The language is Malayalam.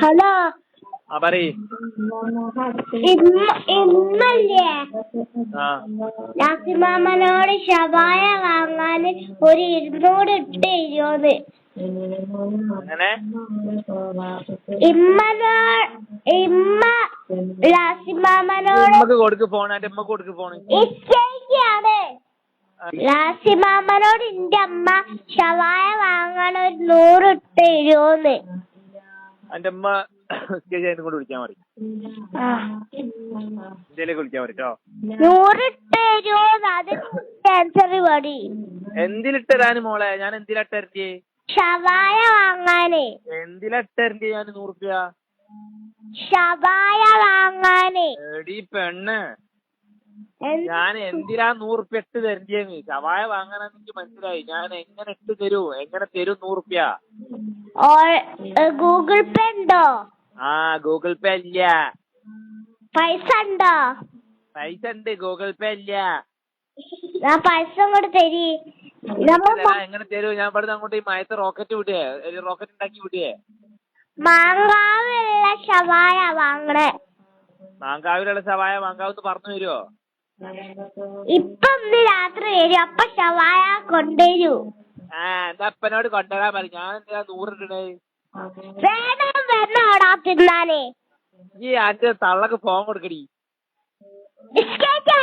ഹലോ പറയ്. ഇന്നല്ലേ ആ നാസിമാമനോട് ഷവായ വാങ്ങാൻ ഒരു 200 ഇട്ട് തരുമോന്ന്. അങ്ങനെ ഇമ്മ ലാസിമാമനോട് ഉമ്മക്ക് കൊടുക്ക് ഫോൺ. എന്റെ ഉമ്മക്ക് കൊടുക്ക് ഫോണ്. ഇഷ്ടമാണ്. ലാസിമാമനോട് എന്റെ അമ്മ ഷവായ വാങ്ങാൻ ഒരു 100 ഇട്ട് തരുമോന്ന്. എന്റെ ഉമ്മ കൊണ്ട് വിളിക്കാൻ മതി. ഇന്ത്യയിലേക്ക് വിളിക്കാൻ മതി കേട്ടോ. 100 ഇട്ട് തരുമോന്ന്. അത് ആൻസർ മതി. എന്തിലിട്ടരാന് മോളെ? ഞാൻ എന്തിലിട്ടരണ്ടേ? ഷവായ വാങ്ങാനേ. എന്തിലിട്ടരണ്ടേ ഞാൻ 100 റുപ്യ? ഷവായ വാങ്ങാനേ. എടീ പെണ്ണ്, ഞാൻ എന്തിനാ 100 റുപ്യ ഇട്ട് തരണ്ടേന്ന്? ഷവായ വാങ്ങാനെന്ന് എനിക്ക് മനസ്സിലായി. ഞാൻ എങ്ങനെ ഇട്ട് തരൂ? എങ്ങനെ തരും 100 റുപ്യ? ഗൂഗിൾ പേ ഉണ്ടോ? ഗൂഗിൾ പേ ഇല്ല. പൈസ ഉണ്ടോ? പൈസ ഉണ്ട്, ഗൂഗിൾ പേ ഇല്ല. ഞാൻ പൈസ അങ്ങോട്ട് തരി. എങ്ങനെ തരൂ? ഞാൻ ഇവിടുന്ന് അങ്ങോട്ട് ഈ മയത്ത് റോക്കറ്റ് വിടുകയെ, റോക്കറ്റ് ഉണ്ടാക്കി വിടുകയെ. മാങ്കാവിലുള്ള ഷവായ വാങ്ങണേ. മാങ്കാവിലുള്ള ഷവായ മാങ്കാവെന്ന് പറഞ്ഞു തരുമോ? ഇപ്പൊ ഇന്ന് രാത്രി വരും. അപ്പൊ ഷവായ കൊണ്ടുവരൂ. എന്റെ അപ്പനോട് കൊണ്ടുവരാൻ പറയും. ഞാൻ എന്തിനാ 100 ഇടണേ? വേണം വരണോടാ തിന്നാനേ. ഈ ആന്റെ തള്ളക്ക് ഫോൺ കൊടുക്കടി. ബിസ്ക്കറ്റ്